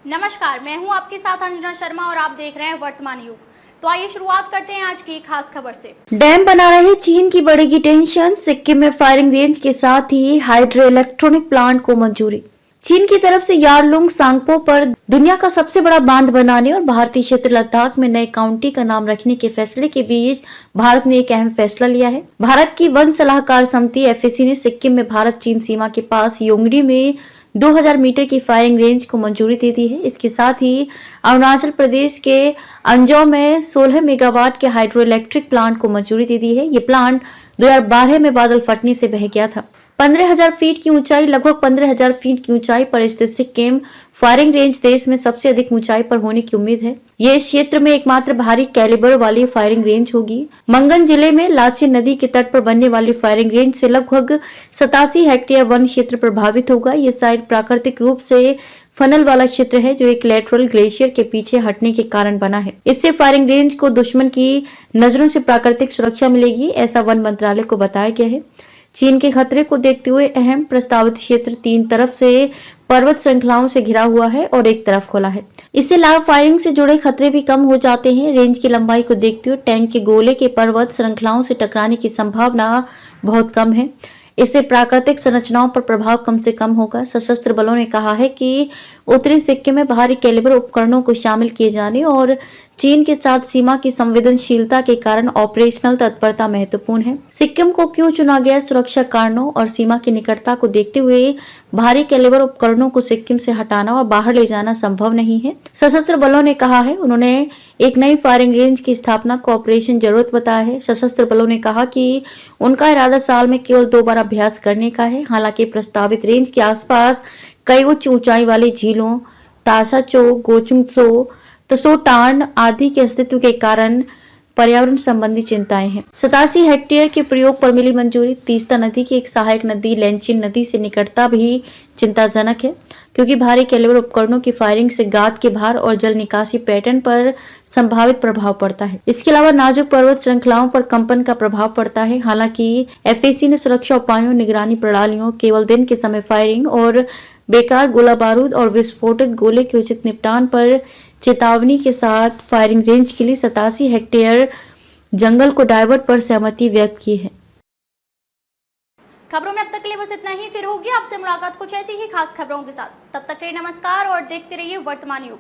नमस्कार, मैं हूं आपके साथ अंजना शर्मा और आप देख रहे हैं वर्तमान युग। तो आइए शुरुआत करते हैं आज की खास खबर से। डैम बना रहे चीन की बढ़ेगी टेंशन, सिक्किम में फायरिंग रेंज के साथ ही हाइड्रो इलेक्ट्रॉनिक प्लांट को मंजूरी। चीन की तरफ से यारलुंग सांगपो पर दुनिया का सबसे बड़ा बांध बनाने और भारतीय क्षेत्र लद्दाख में नए काउंटी का नाम रखने के फैसले के बीच भारत ने एक अहम फैसला लिया है। भारत की वन सलाहकार समिति एफएसी ने सिक्किम में भारत चीन सीमा के पास योंगडी में 2000 मीटर की फायरिंग रेंज को मंजूरी दे दी है। इसके साथ ही अरुणाचल प्रदेश के अंजौ में 16 मेगावाट के हाइड्रो इलेक्ट्रिक प्लांट को मंजूरी दे दी है। ये प्लांट 2012 में बादल फटने से बह गया था। 15,000 फीट की ऊंचाई, लगभग 15,000 फीट की ऊंचाई पर स्थित सिक्किम फायरिंग रेंज देश में सबसे अधिक ऊंचाई पर होने की उम्मीद है। ये इस क्षेत्र में एकमात्र भारी कैलिबर वाली फायरिंग रेंज होगी। मंगन जिले में लाचेन नदी के तट पर बनने वाली फायरिंग रेंज से लगभग 87 हेक्टेयर वन क्षेत्र प्रभावित होगा। ये साइट प्राकृतिक रूप से फनल वाला क्षेत्र है जो एक लेटरल ग्लेशियर के पीछे हटने के कारण बना है। इससे फायरिंग रेंज को दुश्मन की नजरों से प्राकृतिक सुरक्षा मिलेगी, ऐसा वन मंत्रालय को बताया गया है। चीन के खतरे को देखते हुए अहम प्रस्तावित क्षेत्र 3 तरफ से पर्वत श्रृंखलाओं से घिरा हुआ है और एक तरफ खुला है। इससे लाइव फायरिंग से जुड़े खतरे भी कम हो जाते हैं। रेंज की लंबाई को देखते हुए टैंक के गोले के पर्वत श्रृंखलाओं से टकराने की संभावना बहुत कम है। इससे प्राकृतिक संरचनाओं पर प्रभाव कम से कम होगा। सशस्त्र बलों ने कहा है कि उत्तरी सिक्किम में भारी कैलिबर उपकरणों को शामिल किए जाने और चीन के साथ सीमा की संवेदनशीलता के कारण ऑपरेशनल तत्परता महत्वपूर्ण है। सिक्किम को क्यों चुना गया? सुरक्षा कारणों और सीमा की निकटता को देखते हुए भारी कैलिबर उपकरणों को सिक्किम से हटाना और बाहर ले जाना संभव नहीं है, सशस्त्र बलों ने कहा है। उन्होंने एक नई फायरिंग रेंज की स्थापना को ऑपरेशन जरूरत बताया है। सशस्त्र बलों ने कहा कि उनका इरादा साल में केवल 2 बार अभ्यास करने का है। हालांकि प्रस्तावित रेंज के आसपास कई उच्च ऊंचाई वाली झीलों, ताशाचो, गोचुंगसो, तसोटार्न आदि के अस्तित्व के कारण पर्यावरण संबंधी चिंताएं हैं। 87 हेक्टेयर के प्रयोग पर मिली मंजूरी। तीस्ता नदी की एक सहायक नदी लेंचिन नदी से निकटता भी चिंताजनक है, क्योंकि भारी कैलिबर उपकरणों की फायरिंग से गाद के भार और जल निकासी पैटर्न पर संभावित प्रभाव पड़ता है। इसके अलावा नाजुक पर्वत श्रृंखलाओं पर कंपन का प्रभाव पड़ता है। हालांकि एफएसी ने सुरक्षा उपायों, निगरानी प्रणालियों, केवल दिन के समय फायरिंग और बेकार गोला बारूद और विस्फोटक गोले के उचित निपटान पर चेतावनी के साथ फायरिंग रेंज के लिए 87 हेक्टेयर जंगल को डाइवर्ट पर सहमति व्यक्त की है। खबरों में अब तक के लिए बस इतना ही। फिर होगी आपसे मुलाकात कुछ ऐसी ही खास खबरों के साथ। तब तक के लिए नमस्कार और देखते रहिए वर्तमान युग।